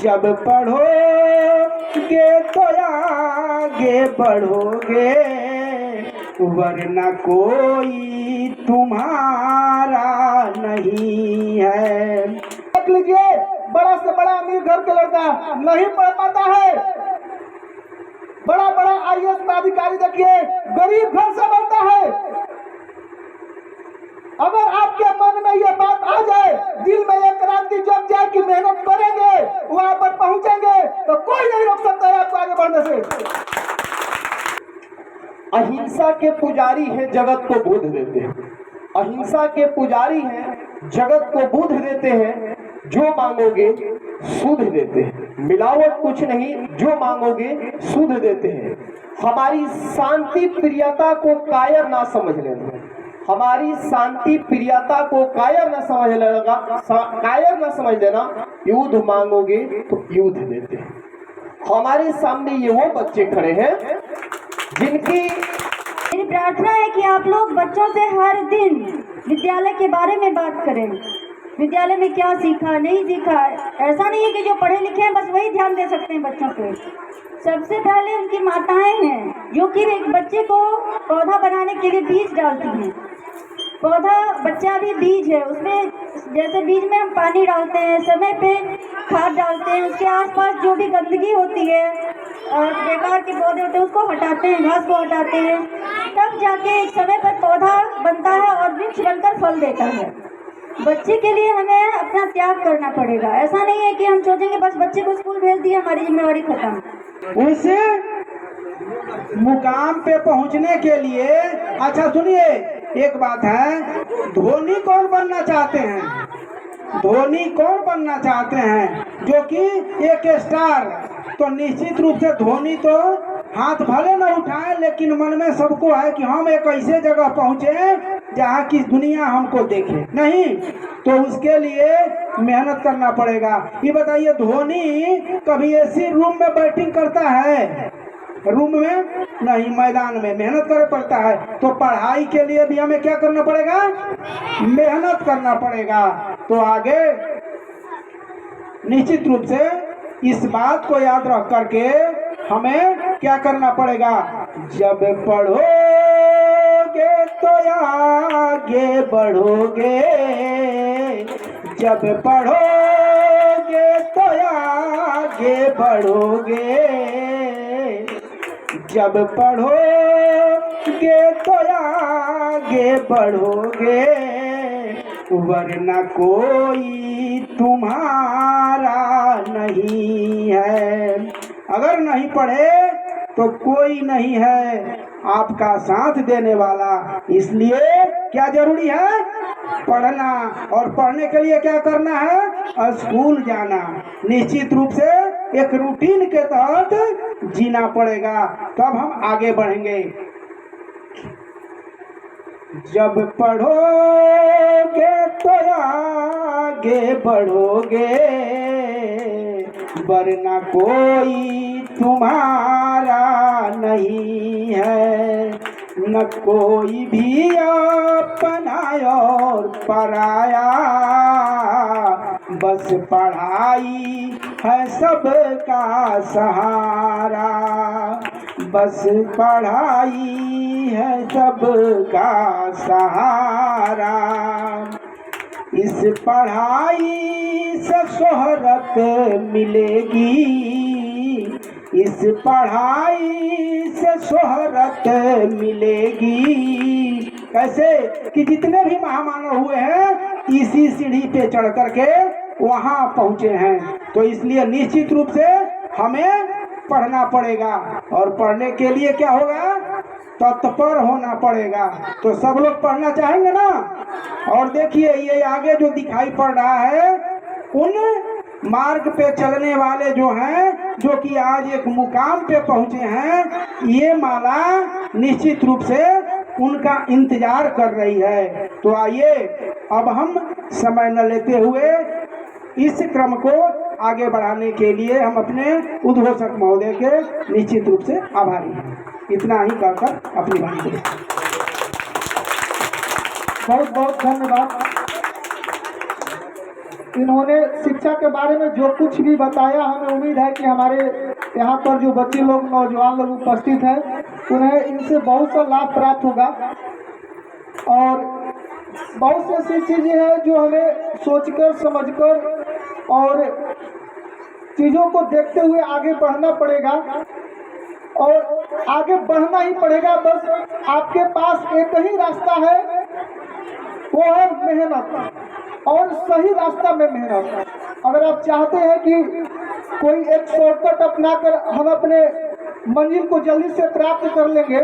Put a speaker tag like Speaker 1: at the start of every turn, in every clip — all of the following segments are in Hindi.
Speaker 1: जब पढ़ोगे तो आगे बढ़ोगे, वरना कोई तुम्हारा नहीं है। देख लीजिए, बड़ा से बड़ा अमीर घर के लड़का नहीं पढ़ पाता है, बड़ा बड़ा IAS अधिकारी देखिए गरीब घर से बनता है। अगर आपके मन में ये बात आ जाए, दिल में ये क्रांति जग जाए कि मेहनत करेंगे वहां पर पहुंचेंगे, तो कोई नहीं रोक सकता है आपको आगे बढ़ने से। अहिंसा के पुजारी हैं, जगत को बोध देते हैं। अहिंसा के पुजारी हैं, जगत को बोध देते हैं। जो मांगोगे सुध देते हैं, मिलावट कुछ नहीं, जो मांगोगे सुध देते हैं। हमारी शांति प्रियता को कायर ना समझ लेना, हमारी शांति प्रियता को कायर न समझ लेगा, कायर न समझ लेना। युद्ध मांगोगे तो युद्ध देते हैं। हमारे सामने ये वो बच्चे खड़े हैं जिनकी
Speaker 2: मेरी प्रार्थना है कि आप लोग बच्चों से हर दिन विद्यालय के बारे में बात करें। विद्यालय में क्या सीखा, नहीं सीखा। ऐसा नहीं है कि जो पढ़े लिखे हैं बस वही ध्यान दे सकते हैं बच्चों पे। सबसे पहले उनकी माताएं हैं जो कि एक बच्चे को पौधा बनाने के लिए बीज डालती हैं। पौधा बच्चा भी बीज है, उसमें जैसे बीज में हम पानी डालते हैं, समय पे खाद डालते हैं, उसके आसपास जो भी गंदगी होती है और बेकार के पौधे होते हैं उसको हटाते हैं, घास को हटाते हैं, तब जाके एक समय पर पौधा बनता है और वृक्ष बनकर फल देता है। बच्चे के लिए हमें अपना त्याग करना पड़ेगा। ऐसा नहीं है कि हम सोचेंगे बस बच्चे को स्कूल भेज दिए, हमारी जिम्मेवारी खत्म।
Speaker 1: उस मुकाम पे पहुंचने के लिए, अच्छा सुनिए, एक बात है, धोनी कौन बनना चाहते हैं? धोनी कौन बनना चाहते हैं? जो कि एक स्टार। तो निश्चित रूप से धोनी तो हाथ भले न उठाए, लेकिन मन में सबको है कि हम एक ऐसे जगह पहुंचे जहाँ की दुनिया हमको देखे। नहीं तो उसके लिए मेहनत करना पड़ेगा। ये बताइए, धोनी कभी ऐसी रूम में बैटिंग करता है? रूम में नहीं, मैदान में मेहनत करना पड़ता है। तो पढ़ाई के लिए भी हमें क्या करना पड़ेगा? मेहनत करना पड़ेगा। तो आगे निश्चित रूप से इस बात को याद रख करके हमें क्या करना पड़ेगा? जब पढ़ोगे तो आगे बढ़ोगे, जब पढ़ोगे तो आगे बढ़ोगे, जब पढ़ोगे तो आगे बढ़ोगे, वरना कोई तुम्हारा नहीं है। अगर नहीं पढ़े तो कोई नहीं है आपका साथ देने वाला। इसलिए क्या जरूरी है? पढ़ना। और पढ़ने के लिए क्या करना है? स्कूल जाना। निश्चित रूप से एक रूटीन के तहत जीना पड़ेगा, तब हम आगे बढ़ेंगे। जब पढ़ोगे तो आगे बढ़ोगे, वरना कोई तुम्हारा नहीं है। न कोई भी अपना और पराया, बस पढ़ाई है सबका सहारा, बस पढ़ाई है सबका सहारा। इस पढ़ाई से शोहरत मिलेगी, इस पढ़ाई से शोहरत मिलेगी। कैसे? कि जितने भी महामानव हुए हैं इसी सीढ़ी पे चढ़ करके वहां पहुंचे हैं। तो इसलिए निश्चित रूप से हमें पढ़ना पड़ेगा। और पढ़ने के लिए क्या होगा? तत्पर होना पड़ेगा। तो सब लोग पढ़ना चाहेंगे ना? और देखिए, ये आगे जो दिखाई पड़ रहा है, उन मार्ग पे चलने वाले जो हैं, जो कि आज एक मुकाम पे पहुंचे हैं, ये माला निश्चित रूप से उनका इंतजार कर रही है। तो आइए अब हम समय न लेते हुए इस क्रम को आगे बढ़ाने के लिए हम अपने उद्घोषक महोदय के निश्चित रूप से आभारी हैं। इतना ही कहकर अपनी बात करें। बहुत बहुत धन्यवाद।
Speaker 3: इन्होंने शिक्षा के बारे में जो कुछ भी बताया, हमें उम्मीद है कि हमारे यहाँ पर जो बच्चे लोग, नौजवान लोग उपस्थित हैं, उन्हें इनसे बहुत सा लाभ प्राप्त होगा। और बहुत सी ऐसी चीज़ें हैं जो हमें सोचकर समझकर और चीज़ों को देखते हुए आगे बढ़ना पड़ेगा, और आगे बढ़ना ही पड़ेगा। बस आपके पास एक ही रास्ता है, वो है मेहनत, और सही रास्ता में मेहनत। अगर आप चाहते हैं कि कोई एक शॉर्टकट अपनाकर हम अपने मंजिल को जल्दी से प्राप्त कर लेंगे,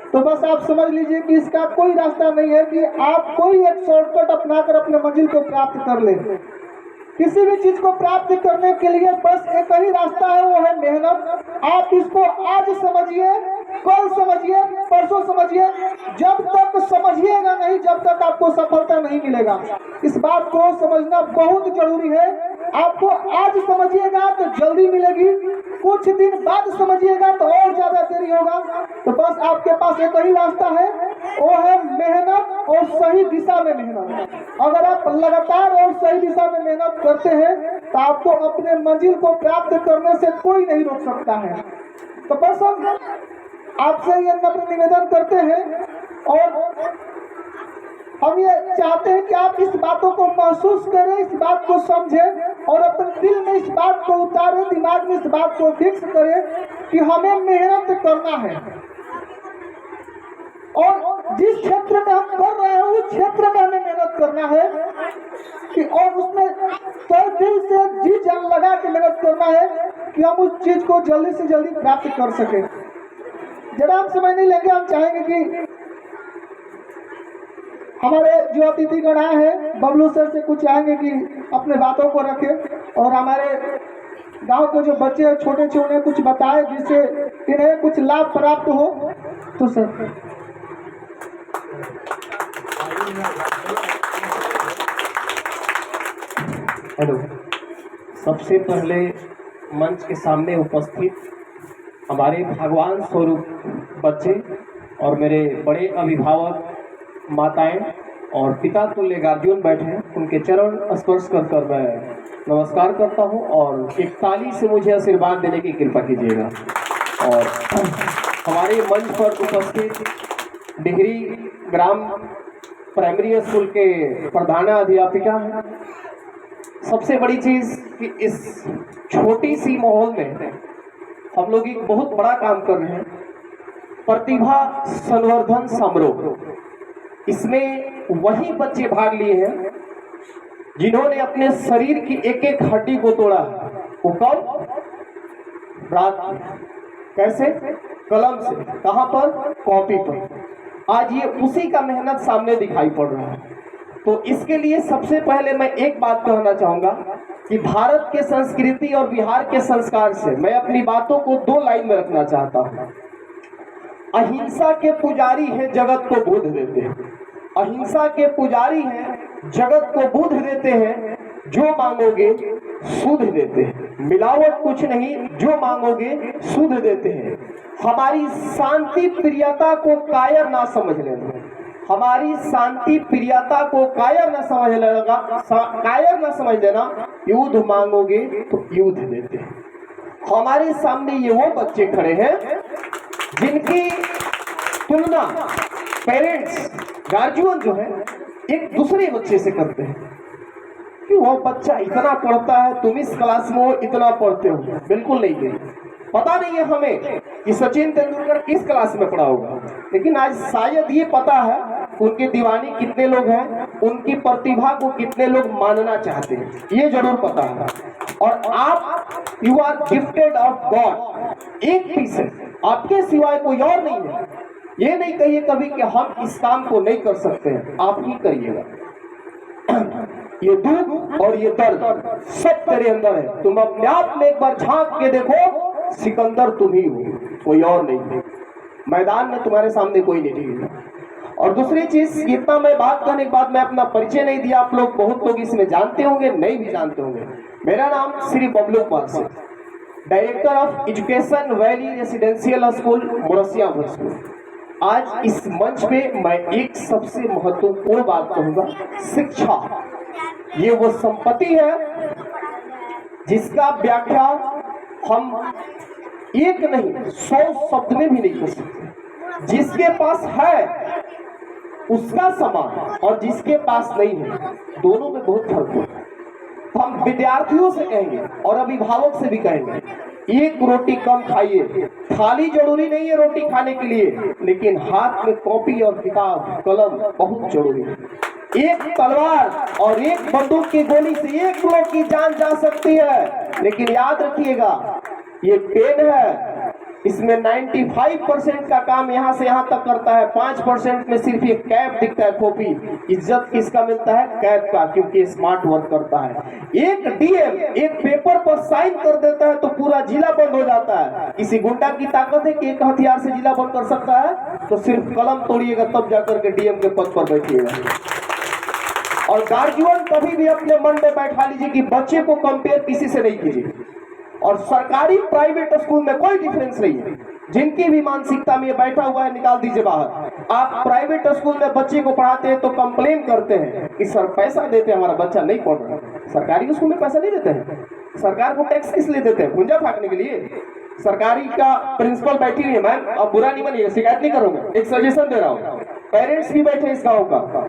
Speaker 3: तो बस आप समझ लीजिए कि इसका कोई रास्ता नहीं है कि आप कोई एक शॉर्टकट अपनाकर अपने मंजिल को प्राप्त कर लें। किसी भी चीज को प्राप्त करने के लिए बस एक ही रास्ता है, वो है मेहनत। आप इसको आज समझिए, कल समझिए, परसों समझिए, जब तक समझिएगा नहीं, जब तक आपको सफलता नहीं मिलेगा। इस बात को समझना बहुत जरूरी है। आपको आज समझिएगा तो जल्दी मिलेगी, कुछ दिन बाद समझिएगा तो और ज्यादा देरी होगा। तो बस आपके पास एक ही रास्ता है, वो है मेहनत और सही दिशा में मेहनत। अगर आप लगातार और सही दिशा में मेहनत करते हैं तो आपको अपने मंजिल को प्राप्त करने से कोई नहीं रोक सकता है। तो बस हम आपसे ये नम्र निवेदन करते हैं, और हम ये चाहते हैं कि आप इस बातों को महसूस करें, इस बात को समझें, और अपने दिल में इस बात को उतारें, दिमाग में इस बात को फिक्स करें कि हमें मेहनत करना है, और जिस क्षेत्र में हम कर रहे हैं उस क्षेत्र में हमें मेहनत करना है कि, और उसमें तन दिल से जी जान लगा के मेहनत करना है कि हम उस चीज को जल्दी से जल्दी प्राप्त कर सके। जरा हम समय नहीं लेंगे, हम चाहेंगे कि हमारे जो अतिथिगण आए हैं, बबलू सर से कुछ चाहेंगे कि अपने बातों को रखें, और हमारे गांव के जो बच्चे हैं छोटे छोटे, उन्हें कुछ बताए जिससे इन्हें कुछ लाभ प्राप्त हो। तो सर
Speaker 4: हेलो, सबसे पहले मंच के सामने उपस्थित हमारे भगवान स्वरूप बच्चे और मेरे बड़े अभिभावक, माताएं और पिता तुल्य गार्जियन बैठे हैं, उनके चरण स्पर्श कर कर मैं नमस्कार करता हूं, और एक ताली से मुझे आशीर्वाद देने की कृपा कीजिएगा। और हमारे मंच पर उपस्थित डिहरी ग्राम प्राइमरी स्कूल के प्रधानाध्यापिका हैं। सबसे बड़ी चीज़ कि इस छोटी सी माहौल में हम लोग एक बहुत बड़ा काम कर रहे हैं, प्रतिभा संवर्धन समारोह। इसमें वही बच्चे भाग लिए हैं जिन्होंने अपने शरीर की एक एक हड्डी को तोड़ा। वो कब? रात में। कैसे? कलम से। कहाँ पर? कॉपी पर। आज ये उसी का मेहनत सामने दिखाई पड़ रहा है। तो इसके लिए सबसे पहले मैं एक बात कहना चाहूँगा कि भारत के संस्कृति और बिहार के संस्कार से मैं अपनी बातों को दो लाइन में रखना चाहता हूँ। अहिंसा के पुजारी हैं, जगत को बुद्ध देते हैं। अहिंसा के पुजारी हैं, जगत को बुद्ध देते हैं। जो मांगोगे सुध देते हैं, मिलावट कुछ नहीं, जो मांगोगे सुध देते हैं। हमारी शांति प्रियता को कायर ना समझ लेना, हमारी शांति प्रियता को कायर ना समझ लेगा, कायर ना समझ लेना। युद्ध मांगोगे तो युद्ध देते हैं। हमारे सामने ये वो बच्चे खड़े हैं जिनकी तुलना पेरेंट्स, गार्जियन जो है एक दूसरे बच्चे से करते हैं कि वो बच्चा इतना पढ़ता है, तुम इस क्लास में हो इतना पढ़ते हो। बिल्कुल नहीं है। पता नहीं है हमें कि सचिन तेंदुलकर किस क्लास में पढ़ा होगा, लेकिन आज शायद ये पता है उनके दीवाने कितने लोग हैं, उनकी प्रतिभा को कितने लोग मानना चाहते हैं, ये जरूर पता है। और आप you are gifted of God, एक पीस है, आपके सिवाय कोई और नहीं है। ये नहीं कहिए कभी कि हम इस काम को नहीं कर सकते हैं, आप ही करिएगा। ये दुख और ये दर्द सब तेरे अंदर है। तुम अपने आप में एक बार झांक के देखो, सिकंदर तुम ही हो, कोई और नहीं है। मैदान में तुम्हारे सामने कोई नहीं है। और दूसरी चीज, इतना मैं बात करने के बाद मैं अपना परिचय नहीं दिया। आप लोग बहुत लोग इसमें जानते होंगे, नहीं भी जानते होंगे। मेरा नाम Shri Bablu Parsi, director of education valley residential school Mursiya school. आज इस मंच पे मैं एक सबसे महत्वपूर्ण बात कहूंगा, शिक्षा। ये वो संपत्ति है जिसका व्याख्या हम एक नहीं 100 शब्द में भी नहीं कर सकते। जिसके पास है उसका समान और जिसके पास नहीं है, दोनों में बहुत फर्क है। हम विद्यार्थियों से कहेंगे और अभिभावक से भी कहेंगे, एक रोटी कम खाइए। थाली जरूरी नहीं है रोटी खाने के लिए, लेकिन हाथ में कॉपी और किताब कलम बहुत जरूरी है। एक तलवार और एक बंदूक की गोली से एक लोग की जान जा सकती है, लेकिन याद रखिएगा ये पेन है, इसमें 95% का काम यहाँ से यहाँ तक करता है, 5% में सिर्फ ये कैप दिखता है कॉपी। इज्जत किसका मिलता है? कैप का, क्योंकि स्मार्ट वर्क करता है। एक डीएम एक पेपर पर साइन कर देता है तो पूरा जिला बंद हो जाता है। किसी गुंडा की ताकत है कि एक हथियार से जिला बंद कर सकता है? तो सिर्फ कलम तोड़िएगा तब जाकर के डीएम के पद पर बैठिएगा। और गार्जियन कभी भी अपने मन में बैठा लीजिए कि बच्चे को कंपेयर किसी से नहीं कीजिए। और सरकारी प्राइवेट स्कूल में कोई डिफरेंस नहीं है। जिनकी भी मानसिकता में ये बैठा हुआ है निकाल दीजिए बाहर। आप प्राइवेट स्कूल में बच्चे को पढ़ाते हैं तो कंप्लेन करते हैं कि सर पैसा देते हैं हमारा बच्चा नहीं पढ़ रहा। सरकारी स्कूल में पैसा नहीं देते हैं। सरकार को टैक्स किस लिए देते हैं? भुंजा फाड़ने के लिए। सरकारी का प्रिंसिपल बैठी हुई है, मैम अब बुरा नहीं मानिएगा, शिकायत नहीं करूंगा, एक सजेशन दे रहा हूँ। पेरेंट्स भी बैठे इस गाँव का,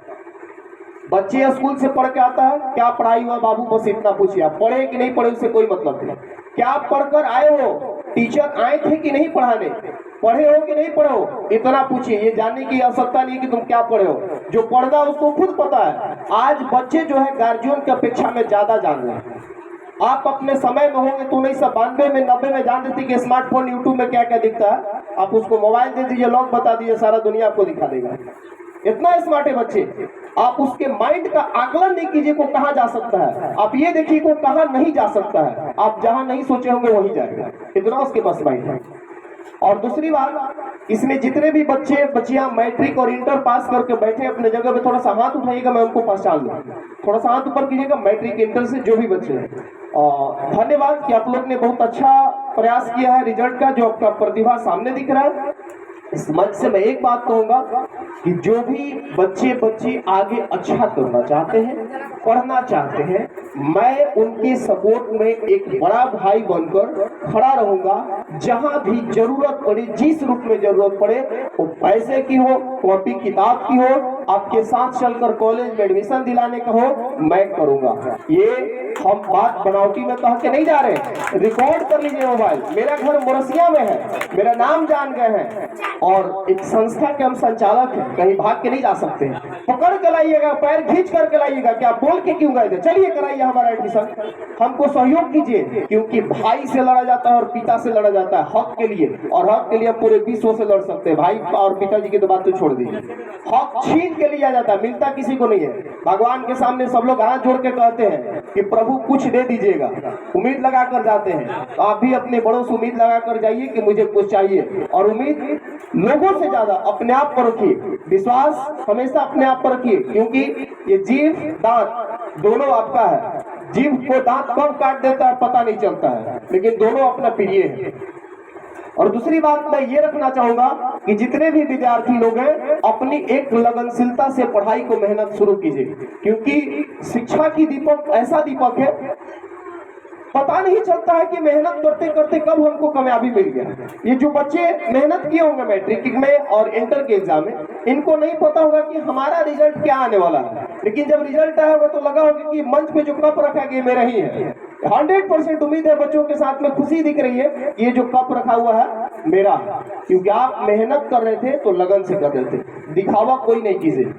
Speaker 4: बच्चे स्कूल से पढ़ के आता है, क्या पढ़ाई हुआ बाबू, बस इतना पूछिए। आप पढ़े कि नहीं पढ़े उससे कोई मतलब नहीं। क्या आप पढ़कर आए हो? टीचर आए थे कि नहीं पढ़ाने? पढ़े हो कि नहीं पढ़े हो? इतना पूछिए। ये जानने की आवश्यकता नहीं कि तुम क्या पढ़े हो, जो पढ़ना उसको खुद पता है। आज बच्चे जो है गार्जियन की अपेक्षा में ज्यादा जान रहे हैं। आप अपने समय में होंगे तो 1992 में 90 में जान देती कि स्मार्टफोन यूट्यूब में क्या क्या दिखता है। आप उसको मोबाइल दे दीजिए, लॉक बता दीजिए, सारा दुनिया आपको दिखा देगा। इतना स्मार्ट है बच्चे। आप उसके माइंड का आकलन नहीं कीजिए को कहां जा सकता है, आप ये देखिए को कहां नहीं जा सकता है। आप जहां नहीं सोचे होंगे वहीं जाएगा, इतना उसके पास माइंड है। और दूसरी बात, इसमें जितने भी बच्चे बच्चियां मैट्रिक और इंटर पास करके बैठे अपने जगह पे, थोड़ा सा हाथ उठाइएगा, मैं उनको पहचान लूं। थोड़ा सा हाथ ऊपर कीजिएगा मैट्रिक इंटर से जो भी बच्चे हैं। और धन्यवाद कि आप लोग ने बहुत अच्छा प्रयास किया है रिजल्ट का, जो आपका प्रतिभा सामने दिख रहा है। इस मंच से मैं एक बात कहूंगा कि जो भी बच्चे आगे अच्छा करना चाहते हैं, पढ़ना चाहते हैं, मैं उनके सपोर्ट में एक बड़ा भाई बनकर खड़ा रहूंगा। जहां भी जरूरत पड़े, जिस रूप में जरूरत पड़े, वो पैसे की हो, कॉपी किताब की हो, आपके साथ चलकर कॉलेज में एडमिशन दिलाने का हो, मैं करूंगा। ये हम बात बनावटी में कह के नहीं जा रहे। रिकॉर्ड कर लीजिए मोबाइल। मेरा घर मोरसिया में है, मेरा नाम जान गए हैं, और एक संस्था के हम संचालक हैं, कहीं भाग के नहीं जा सकते हैं। पकड़ के लाइएगा, पैर खींच करके लाइएगा कि आप बोल के क्यों गए थे, चलिए कराइए हमारा एडमिशन, हमको सहयोग कीजिए। क्योंकि भाई से लड़ा जाता है और पिता से लड़ा जाता है हक के लिए, और हक के लिए हम पूरे विश्व से लड़ सकते हैं। भाई और पिताजी की तो बात तो छोड़ दीजिए, हक छीन के लिया जाता है, मिलता किसी को नहीं है। भगवान के सामने सब लोग हाथ जोड़ के कहते हैं कि प्रभु कुछ दे दीजिएगा, उम्मीद लगा कर जाते हैं। तो आप भी अपने बड़ों से उम्मीद लगा कर जाइए कि मुझे कुछ चाहिए, और उम्मीद लोगों से ज्यादा अपने आप पर रखिए। विश्वास हमेशा अपने आप पर रखिए, क्योंकि ये जीव दांत दोनों आपका है। जीव को दांत कब काट देता है पता नहीं चलता है, लेकिन दोनों अपना प्रिय है। और दूसरी बात मैं ये रखना चाहूंगा कि जितने भी विद्यार्थी लोग हैं, अपनी एक लगनशीलता से पढ़ाई को मेहनत शुरू कीजिए। क्योंकि शिक्षा की दीपक ऐसा दीपक है, पता नहीं चलता है कि मेहनत करते करते कब हमको कामयाबी मिल गया। ये जो बच्चे मेहनत किए होंगे मैट्रिक में और इंटर के एग्जाम में, इनको नहीं पता होगा कि हमारा रिजल्ट क्या आने वाला है। लेकिन जब रिजल्ट आया होगा तो लगा होगा कि मंच पे जो कप रखा गया मेरा ही है। 100% उम्मीद है बच्चों के साथ में खुशी दिख रही है, ये जो कप रखा हुआ है मेरा, क्योंकि आप मेहनत कर रहे थे तो लगन से कर रहे थे, दिखावा कोई नहीं कीजिए।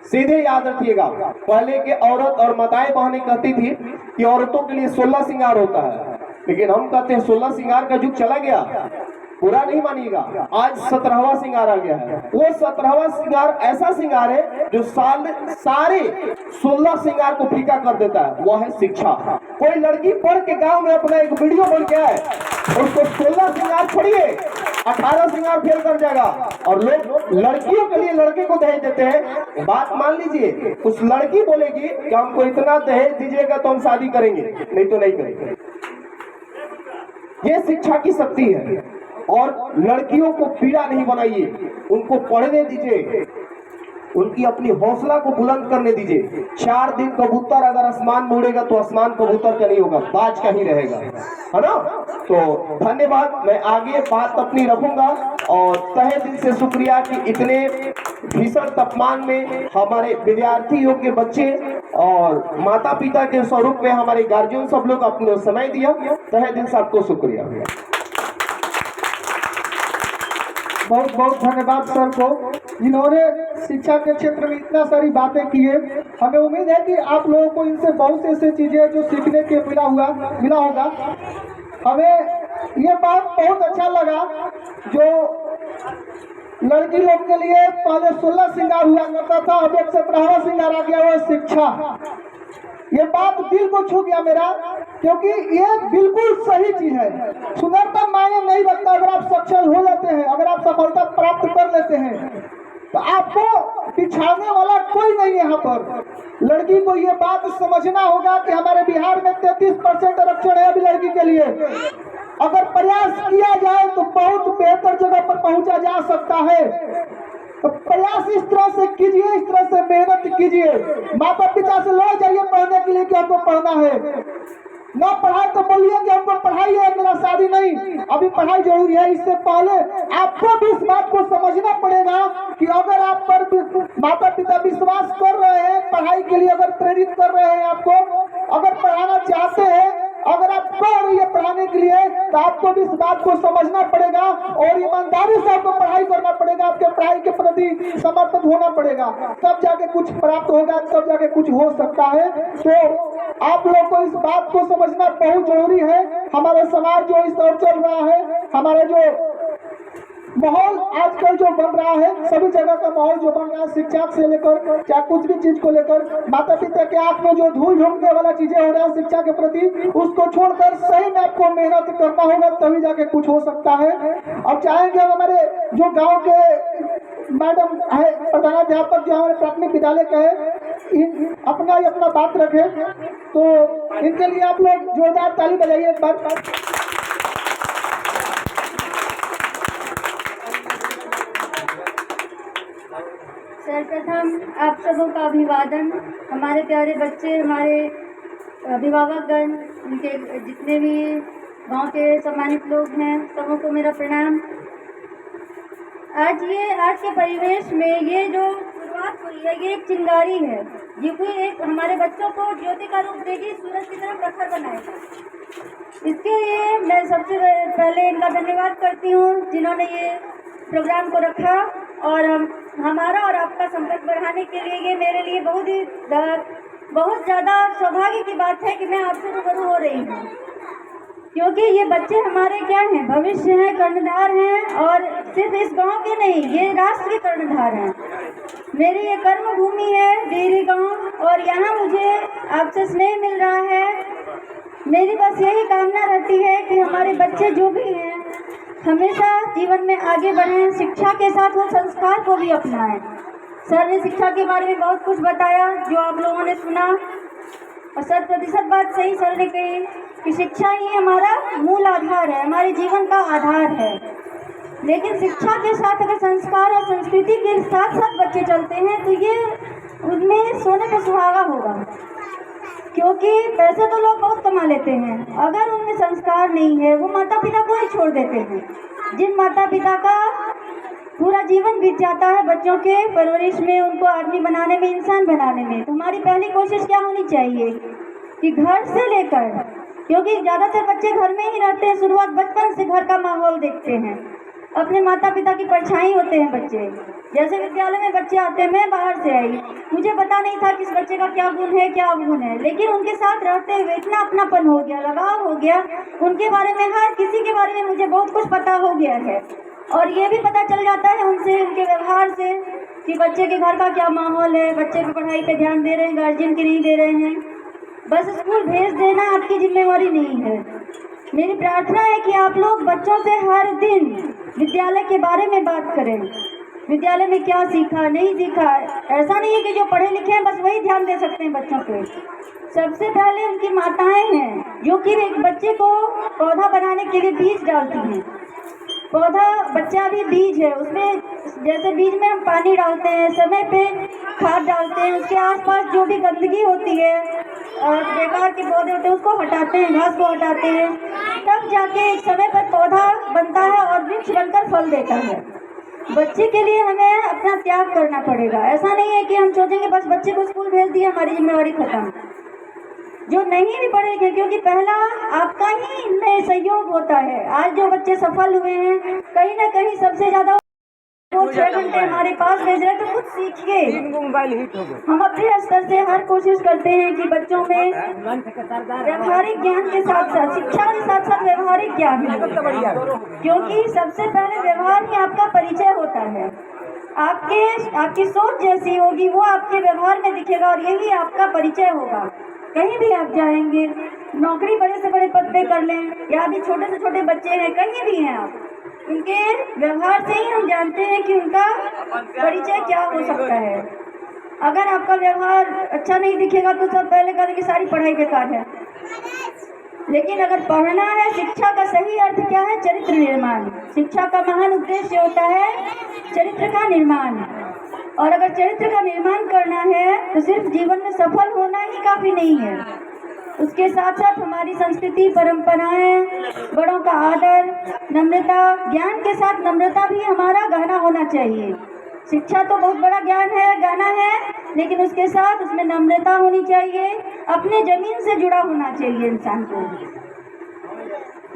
Speaker 4: सीधे याद रखिएगा, पहले के औरत और माताएं बहनें कहती थी कि औरतों के लिए 16 श्रृंगार होता है, लेकिन हम कहते हैं 16 श्रृंगार का युग चला गया। पूरा नहीं मानिएगा, आज 17वां श्रृंगार आ गया है। वो 17वां श्रृंगार ऐसा श्रृंगार है जो सारे 16 श्रृंगार को फीका कर देता है, वो है शिक्षा। कोई लड़की पढ़ के गांव में अपना एक वीडियो बन गया है, उसको 16 श्रृंगार छोड़िए 18 श्रृंगार फेल कर जाएगा। और लोग लड़कियों के लिए लड़के को दहेज देते हैं। बात मान लीजिए, उस लड़की बोलेगी कि हमको इतना दहेज दीजिएगा तो हम शादी करेंगे, नहीं तो नहीं करेंगे। ये शिक्षा की शक्ति है। और लड़कियों को पीड़ा नहीं बनाइए, उनको पढ़ने दीजिए। उनकी अपनी हौसला को बुलंद करने दीजिए। 4 दिन कबूतर अगर आसमान में उड़ेगा तो आसमान कबूतर का नहीं होगा, बाज का ही रहेगा, है ना। तो धन्यवाद, मैं आगे बात अपनी रखूंगा और तहे दिल से शुक्रिया कि इतने भीषण तापमान में हमारे विद्यार्थी योग्य बच्चे और माता पिता के स्वरूप में हमारे गार्जियन सब लोग अपने समय दिया। तहे दिल से आपको शुक्रिया।
Speaker 3: बहुत बहुत धन्यवाद सर को, जिन्होंने शिक्षा के क्षेत्र में इतना सारी बातें की है। हमें उम्मीद है कि आप लोगों को इनसे बहुत से ऐसी चीजें जो सीखने के मिला होगा। हमें ये बात बहुत अच्छा लगा, जो लड़की लोग के लिए पहले 16 श्रृंगार हुआ करता था, अब एक 17वां श्रृंगार आ गया, वो शिक्षा। ये बात दिल को छू गया मेरा, क्योंकि ये बिल्कुल सही चीज है। सुंदरता मायने नहीं रखता। अगर आप सक्षम हो जाते हैं, अगर आप सफलता प्राप्त कर लेते हैं, तो आपको पिछाड़ने वाला कोई नहीं है। यहाँ पर लड़की को ये बात समझना होगा कि हमारे बिहार में 33% आरक्षण है अभी लड़की के लिए। अगर प्रयास किया जाए तो बहुत बेहतर जगह पर पहुंचा जा सकता है। तो प्रयास इस तरह से कीजिए, इस तरह से मेहनत कीजिए। माता पिता से लड़ जाइए पढ़ने के लिए कि हमको पढ़ना है। ना पढ़ाई तो बोलिए कि हमको पढ़ाई है, मेरा शादी नहीं, अभी पढ़ाई जरूरी है। इससे पहले आपको भी इस बात को समझना पड़ेगा कि अगर आप पर माता पिता विश्वास कर रहे हैं, पढ़ाई के लिए अगर प्रेरित कर रहे हैं, आपको अगर पढ़ाना चाहते हैं, अगर आप कर रही है पढ़ाने के लिए, तो आपको भी इस बात को समझना पड़ेगा और ईमानदारी से आपको पढ़ाई करना पड़ेगा। आपके पढ़ाई के प्रति समर्पित होना पड़ेगा, तब जाके कुछ प्राप्त होगा, तब जाके कुछ हो सकता है। तो आप लोग को इस बात को समझना बहुत जरूरी है। हमारा समाज जो इस ओर चल रहा है, हमारा जो माहौल आजकल जो बन रहा है, सभी जगह का माहौल जो बन रहा है, शिक्षा से लेकर चाहे कुछ भी चीज को लेकर, माता पिता के आंख में जो धूल झोंकने वाला चीजें हो रहा है शिक्षा के प्रति, उसको छोड़कर सही में आपको मेहनत करना होगा, तभी जाके कुछ हो सकता है। अब चाहेंगे हमारे जो गांव के मैडम है, प्रधानाध्यापक जो हमारे प्राथमिक विद्यालय का है, अपना बात रखे, तो इनके लिए आप लोग जोरदार ताली बजाइए एक बार।
Speaker 2: सर्वप्रथम आप सबों का अभिवादन। हमारे प्यारे बच्चे, हमारे अभिभावकगण, उनके जितने भी गांव के सम्मानित लोग हैं, सबों को मेरा प्रणाम। आज के परिवेश में ये जो शुरुआत हुई है, ये एक चिंगारी है, ये कोई एक हमारे बच्चों को ज्योति का रूप देगी, सूरज की तरह प्रखर बनाएगा। इसके लिए मैं सबसे पहले इनका धन्यवाद करती हूँ, जिन्होंने ये प्रोग्राम को रखा और हमारा और आपका संपर्क बढ़ाने के लिए। ये मेरे लिए बहुत ज़्यादा सौभाग्य की बात है कि मैं आपसे रूबरू हो रही हूँ, क्योंकि ये बच्चे हमारे क्या हैं, भविष्य हैं, कर्णधार हैं, और सिर्फ इस गांव के नहीं, ये राष्ट्र के कर्णधार हैं। मेरी ये कर्म भूमि है डेहरी गांव, और यहाँ मुझे आपसे स्नेह मिल रहा है। मेरी बस यही कामना रहती है कि हमारे बच्चे जो भी हैं हमेशा जीवन में आगे बढ़ें, शिक्षा के साथ वो संस्कार को भी अपनाएं। सर ने शिक्षा के बारे में बहुत कुछ बताया, जो आप लोगों ने सुना, और 100% बात सही सर ने कही कि शिक्षा ही हमारा मूल आधार है, हमारे जीवन का आधार है। लेकिन शिक्षा के साथ अगर संस्कार और संस्कृति के साथ साथ बच्चे चलते हैं, तो ये उनमें सोने पे सुहागा होगा। क्योंकि पैसे तो लोग बहुत कमा लेते हैं, अगर उनमें संस्कार नहीं है, वो माता पिता को ही छोड़ देते हैं। जिन माता पिता का पूरा जीवन बीत जाता है बच्चों के परवरिश में, उनको आदमी बनाने में, इंसान बनाने में, तो हमारी पहली कोशिश क्या होनी चाहिए कि घर से लेकर, क्योंकि ज़्यादातर बच्चे घर में ही रहते हैं, शुरुआत बचपन से घर का माहौल देखते हैं, अपने माता पिता की परछाई होते हैं बच्चे। जैसे विद्यालय में बच्चे आते हैं, मैं बाहर से आई, मुझे पता नहीं था कि इस बच्चे का क्या गुण है, क्या अवगुण है, लेकिन उनके साथ रहते हुए इतना अपनापन हो गया, लगाव हो गया, उनके बारे में, हर किसी के बारे में मुझे बहुत कुछ पता हो गया है। और ये भी पता चल जाता है उनसे, उनके व्यवहार से, कि बच्चे के घर का क्या माहौल है, बच्चे की पढ़ाई पे ध्यान दे रहे हैं, गार्जियन की नहीं दे रहे हैं। बस स्कूल भेज देना आपकी जिम्मेवारी नहीं है। मेरी प्रार्थना है कि आप लोग बच्चों से हर दिन विद्यालय के बारे में बात करें, विद्यालय में क्या सीखा, नहीं सीखा। ऐसा नहीं है कि जो पढ़े लिखे हैं बस वही ध्यान दे सकते हैं बच्चों पे। सबसे पहले उनकी माताएं हैं, जो कि एक बच्चे को पौधा बनाने के लिए बीज डालती हैं। पौधा बच्चा भी बीज है, उसमें जैसे बीज में हम पानी डालते हैं, समय पे खाद डालते हैं, उसके आसपास जो भी गंदगी होती है और बेकार के पौधे होते हैं उसको हटाते हैं, घास को हटाते हैं, तब जाके एक समय पर पौधा बनता है और वृक्ष बनकर फल देता है। बच्चे के लिए हमें अपना त्याग करना पड़ेगा। ऐसा नहीं है कि हम सोचेंगे बस बच्चे को स्कूल भेज दिया, हमारी जिम्मेवारी खत्म। जो नहीं भी पढ़ेंगे, क्योंकि पहला आपका ही इनमें सहयोग होता है। आज जो बच्चे सफल हुए हैं, कहीं ना कहीं सबसे ज्यादा वो 6 घंटे हमारे पास भेज रहे हैं, तो कुछ सीखिए। हम अपने स्तर से हर कोशिश करते हैं कि बच्चों में व्यवहारिक ज्ञान के साथ साथ, शिक्षा के साथ साथ व्यवहारिक ज्ञान है, क्योंकि सबसे पहले व्यवहार ही आपका परिचय होता है। आपकी सोच जैसी होगी वो आपके व्यवहार में दिखेगा और यही आपका परिचय होगा। कहीं भी आप जाएंगे, नौकरी बड़े से बड़े पद पे कर लें या अभी छोटे से छोटे बच्चे हैं, कहीं भी हैं आप, उनके व्यवहार से ही हम जानते हैं कि उनका परिचय क्या हो सकता है। अगर आपका व्यवहार अच्छा नहीं दिखेगा तो सब पहले कहेंगे सारी पढ़ाई बेकार है। लेकिन अगर पढ़ना है, शिक्षा का सही अर्थ क्या है? चरित्र निर्माण। शिक्षा का महान उद्देश्य होता है चरित्र का निर्माण। और अगर चरित्र का निर्माण करना है तो सिर्फ जीवन में सफल होना ही काफी नहीं है, उसके साथ साथ हमारी संस्कृति, परंपराएं, बड़ों का आदर, नम्रता, ज्ञान के साथ नम्रता भी हमारा गहना होना चाहिए। शिक्षा तो बहुत बड़ा ज्ञान है, गाना है, लेकिन उसके साथ उसमें नम्रता होनी चाहिए, अपने जमीन से जुड़ा होना चाहिए इंसान को।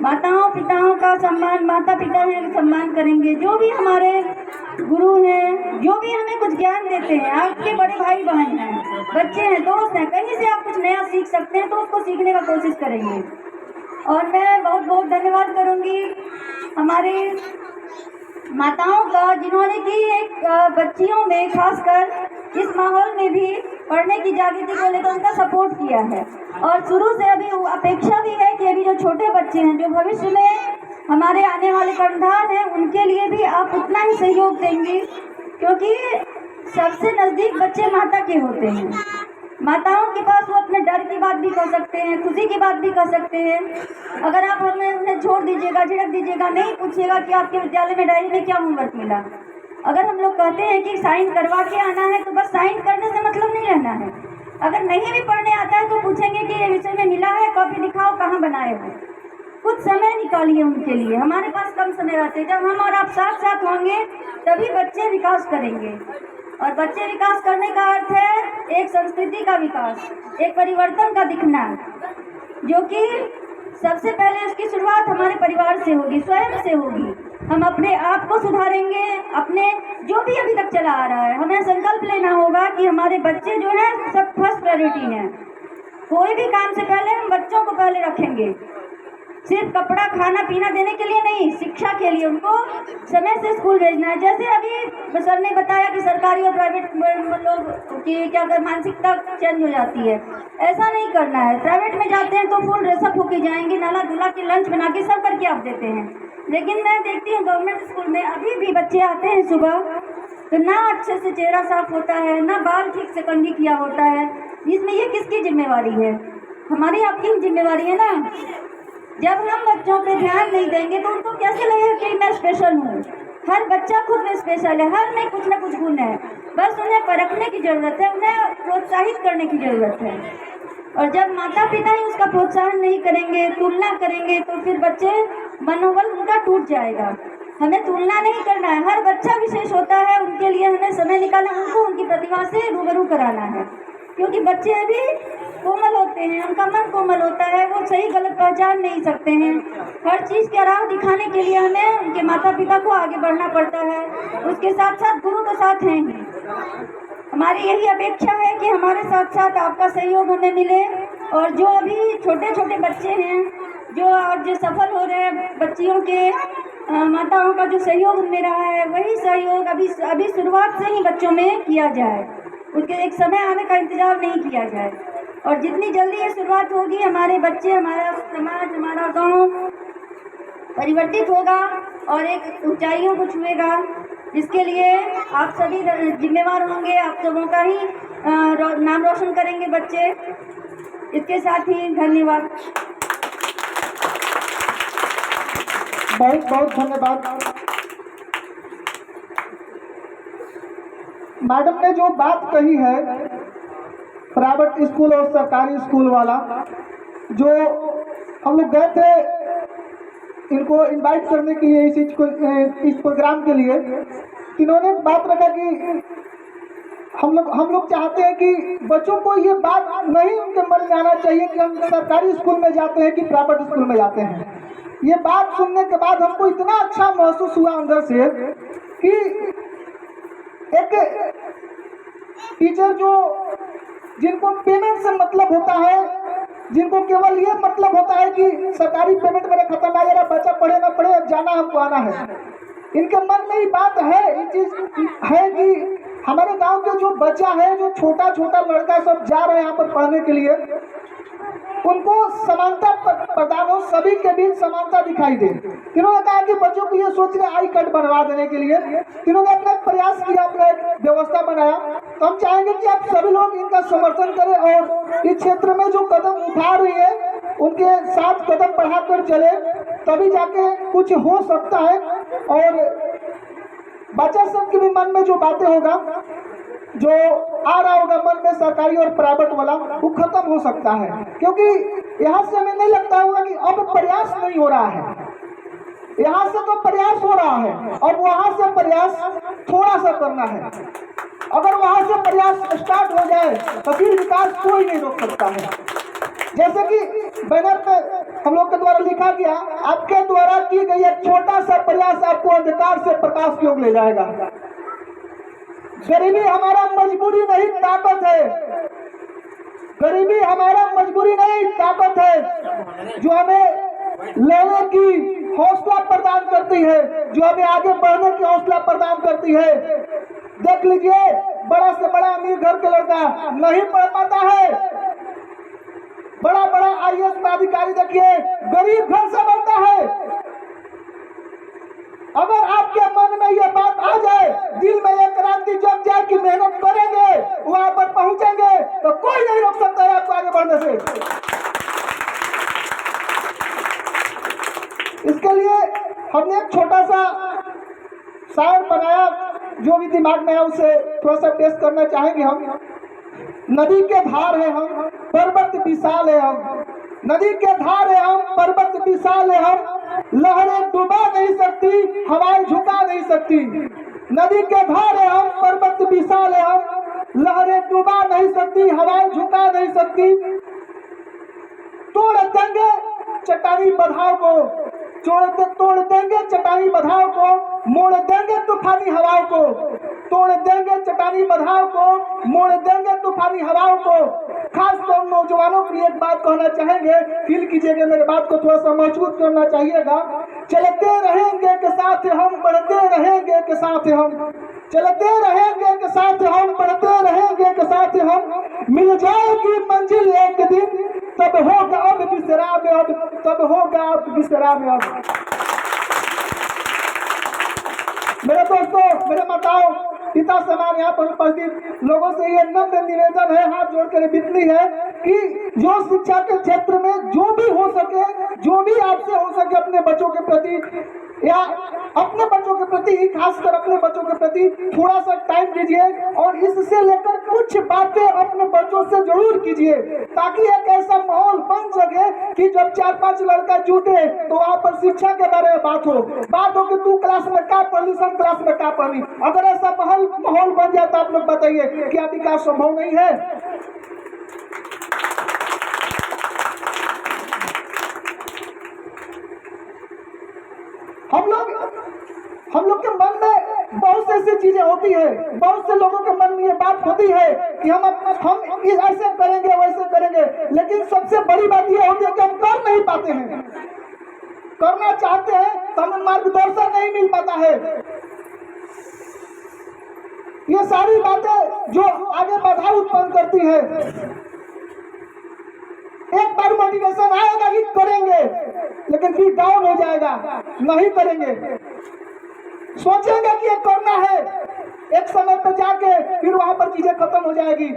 Speaker 2: माताओं पिताओं का सम्मान, माता पिता हैं सम्मान करेंगे, जो भी हमारे गुरु हैं, जो भी हमें कुछ ज्ञान देते हैं, आपके बड़े भाई बहन हैं, बच्चे हैं, दोस्त हैं, कहीं से आप कुछ नया सीख सकते हैं तो उसको सीखने का कोशिश करेंगे। और मैं बहुत बहुत धन्यवाद करूंगी हमारे माताओं का, जिन्होंने कि एक बच्चियों में खासकर इस माहौल में भी पढ़ने की जागृति को लेकर उनका सपोर्ट किया है। और शुरू से अभी अपेक्षा भी है कि अभी जो छोटे बच्चे हैं, जो भविष्य में हमारे आने वाले कर्णधार हैं, उनके लिए भी आप उतना ही सहयोग देंगे, क्योंकि सबसे नज़दीक बच्चे माता के होते हैं। माताओं के पास वो अपने डर की बात भी कर सकते हैं, खुशी की बात भी कर सकते हैं। अगर आप उन्हें छोड़ दीजिएगा, झिड़क दीजिएगा, नहीं पूछिएगा कि आपके विद्यालय में डायरी में क्या होमवर्क मिला, अगर हम लोग कहते हैं कि साइन करवा के आना है तो बस साइन करने से मतलब नहीं रहना है। अगर नहीं भी पढ़ने आता है तो पूछेंगे कि ये विषय में मिला है, कॉपी दिखाओ, कहाँ बनाए हो। कुछ समय निकालिए उनके लिए। हमारे पास कम समय रहते हैं, जब हम और आप साथ साथ होंगे तभी बच्चे विकास करेंगे। और बच्चे विकास करने का अर्थ है एक संस्कृति का विकास, एक परिवर्तन का दिखना, जो कि सबसे पहले उसकी शुरुआत हमारे परिवार से होगी, स्वयं से होगी। हम अपने आप को सुधारेंगे, अपने जो भी अभी तक चला आ रहा है, हमें संकल्प लेना होगा कि हमारे बच्चे जो हैं सब फर्स्ट प्रायोरिटी हैं। कोई भी काम से पहले हम बच्चों को पहले रखेंगे, सिर्फ कपड़ा खाना पीना देने के लिए नहीं, शिक्षा के लिए उनको समय से स्कूल भेजना है। जैसे अभी सर ने बताया कि सरकारी और प्राइवेट लोग की क्या कर मानसिकता चेंज हो जाती है, ऐसा नहीं करना है। प्राइवेट में जाते हैं तो फुल ड्रेसअप होके जाएंगे, नाला धुला के लंच बना के सब करके आप देते हैं। लेकिन मैं देखती हूँ गवर्नमेंट स्कूल में अभी भी बच्चे आते हैं सुबह तो ना अच्छे से चेहरा साफ होता है, ना बाल ठीक से कंघी किया होता है। इसमें ये किसकी जिम्मेवारी है? हमारी आपकी जिम्मेवारी है ना। जब हम बच्चों पे ध्यान नहीं देंगे तो उनको कैसे लगेगा कि मैं स्पेशल हूँ। हर बच्चा खुद में स्पेशल है, हर में कुछ ना कुछ गुण है, बस उन्हें परखने की जरूरत है, उन्हें प्रोत्साहित करने की जरूरत है। और जब माता पिता ही उसका प्रोत्साहन नहीं करेंगे, तुलना करेंगे, तो फिर बच्चे मनोबल उनका टूट जाएगा। हमें तुलना नहीं करना है, हर बच्चा विशेष होता है, उनके लिए हमें समय निकालना, उनको उनकी प्रतिभा से रूबरू कराना है। क्योंकि बच्चे अभी कोमल होते हैं, उनका मन कोमल होता है, वो सही गलत पहचान नहीं सकते हैं। हर चीज़ के राह दिखाने के लिए हमें उनके माता पिता को आगे बढ़ना पड़ता है, उसके साथ साथ गुरु तो साथ हैं ही। हमारी यही अपेक्षा है कि हमारे साथ साथ आपका सहयोग हमें मिले। और जो अभी छोटे छोटे बच्चे हैं, जो आज सफल हो रहे हैं, बच्चियों के माताओं का जो सहयोग उनमें रहा है, वही सहयोग अभी शुरुआत से ही बच्चों में किया जाए, उसके एक समय आने का इंतजार नहीं किया जाए। और जितनी जल्दी ये शुरुआत होगी, हमारे बच्चे, हमारा समाज, हमारा गांव परिवर्तित होगा और एक ऊंचाइयों को छुएगा, जिसके लिए आप सभी जिम्मेवार होंगे। आप सबों का ही नाम रोशन करेंगे बच्चे। इसके साथ ही धन्यवाद।
Speaker 3: बहुत बहुत धन्यवाद। मैडम ने जो बात कही है प्राइवेट स्कूल और सरकारी स्कूल वाला, जो हम लोग गए थे इनको इनवाइट करने के लिए इस प्रोग्राम के लिए, इन्होंने बात रखा कि हम लोग चाहते हैं कि बच्चों को ये बात नहीं उनके मन में आना चाहिए कि हम सरकारी स्कूल में जाते हैं कि प्राइवेट स्कूल में जाते हैं। ये बात सुनने के बाद हमको इतना अच्छा महसूस हुआ अंदर से कि एक टीचर जो जिनको पेमेंट से मतलब होता है, जिनको केवल ये मतलब होता है कि सरकारी पेमेंट मेरा खत्म आ जाएगा, बच्चा पढ़े ना पढ़े, जाना हमको आना है, इनके मन में ये बात है, ये चीज है कि हमारे गांव के जो बच्चा है, जो छोटा छोटा लड़का सब जा रहे हैं यहाँ पर पढ़ने के लिए, उनको समानता प्रदान हो, सभी के बीच समानता दिखाई दे। इन्होंने कहा कि बच्चों को ये सोच रहे आई कार्ड बनवा देने के लिए इन्होंने अपना एक प्रयास किया, अपना एक व्यवस्था बनाया। तो हम चाहेंगे कि आप सभी लोग इनका समर्थन करें और इस क्षेत्र में जो कदम उठा रही है उनके साथ कदम बढ़ाकर चले, तभी जाके कुछ हो सकता है और बच्चा सबके भी मन में जो बातें होगा, जो आ रहा होगा मन में सरकारी और प्राइवेट वाला, वो खत्म हो सकता है। क्योंकि यहाँ से हमें नहीं लगता होगा कि अब प्रयास नहीं हो रहा है, यहाँ से तो प्रयास हो रहा है, अब वहां से प्रयास थोड़ा सा करना है। अगर वहां से प्रयास स्टार्ट हो जाए तो फिर विकास कोई नहीं रोक सकता है। जैसे कि बैनर पे हम लोग के द्वारा लिखा गया, आपके द्वारा की गई एक छोटा सा प्रयास आपको अंधकार से प्रकाश की ओर ले जाएगा। गरीबी हमारा मजबूरी नहीं, ताकत है। गरीबी हमारा मजबूरी नहीं, ताकत है, जो हमें लेने की हौसला प्रदान करती है, जो हमें आगे बढ़ने की हौसला प्रदान करती है। देख लीजिए, बड़ा से बड़ा अमीर घर के लड़का नहीं पढ़ पाता है, बड़ा बड़ा IAS का अधिकारी देखिए गरीब घर से बनता है। अगर आपके मन में यह बात आ जाए, दिल में यह क्रांति जग जाए कि मेहनत करेंगे, वहां पर पहुंचेंगे, तो कोई नहीं रोक सकता है आपको आगे बढ़ने से। इसके लिए हमने एक छोटा सा शायर बनाया, जो भी दिमाग में है उसे थोड़ा सा पेश करना चाहेंगे हम। नदी के धार है हम, पर्वत विशाल है हम, नदी के धार है हम, पर्वत विशाल है हम, लहरें डुबा नहीं सकती, हवाएं झुका नहीं सकती। नदी के धार है हम, पर्वत विशाल है हम, लहरें डुबा नहीं सकती, हवाएं झुका नहीं सकती। तोड़ देंगे चट्टानी बधाव को, तोड़ देंगे चट्टानी बधाव को, मोड़ देंगे तूफानी हवाओं को, तोड़ देंगे चट्टानी बधाव को, मोड़ देंगे तूफानी हवाओं को। खास तौर नौजवानों के लिए एक बात कहना चाहेंगे, फील कीजिएगा, मेरे बात को थोड़ा सा मजबूत करना चाहिएगा। चलते रहेंगे के साथ हम, बढ़ते रहेंगे के साथ हम, चलते रहेंगे के साथ हम, बढ़ते रहेंगे के साथ हम, मिल जाएगी मंजिल एक दिन, तब होगा अब विश्राम, अब तब होगा अब विश्राम। अब मेरे दोस्तों, मेरे माताओं, पिता समान यहाँ पर उपस्थित लोगों से ये नम्र निवेदन है, हाथ जोड़कर विनती है कि जो शिक्षा के क्षेत्र में जो भी हो सके, जो भी आपसे हो सके, अपने बच्चों के प्रति या अपने बच्चों के प्रति, खासकर अपने बच्चों के प्रति थोड़ा सा टाइम दीजिए और इससे लेकर कुछ बातें अपने बच्चों से जरूर कीजिए, ताकि एक ऐसा माहौल बन सके कि जब 4-5 लड़का जुटे तो वहाँ पर शिक्षा के बारे में बात हो कि तू क्लास में क्या पढ़ ली, सब क्लास में क्या पढ़ ली। अगर ऐसा माहौल बन जाए तो आप लोग बताइए क्या विकास संभव नहीं है? हम लोग के मन में बहुत से ऐसी चीजें होती है, बहुत से लोगों के मन में ये बात होती है कि हम ऐसे करेंगे वैसे करेंगे, लेकिन सबसे बड़ी बात ये होती है कि हम कर नहीं पाते हैं। करना चाहते हैं तो हमें मार्गदर्शन नहीं मिल पाता है। ये सारी बातें जो आगे बाधा उत्पन्न करती है। एक बार मोटिवेशन आएगा कि करेंगे, लेकिन फिर डाउन हो जाएगा, नहीं करेंगे। सोचेंगे कि ये करना है, एक समय पर जाके फिर वहां पर चीजें खत्म हो जाएगी।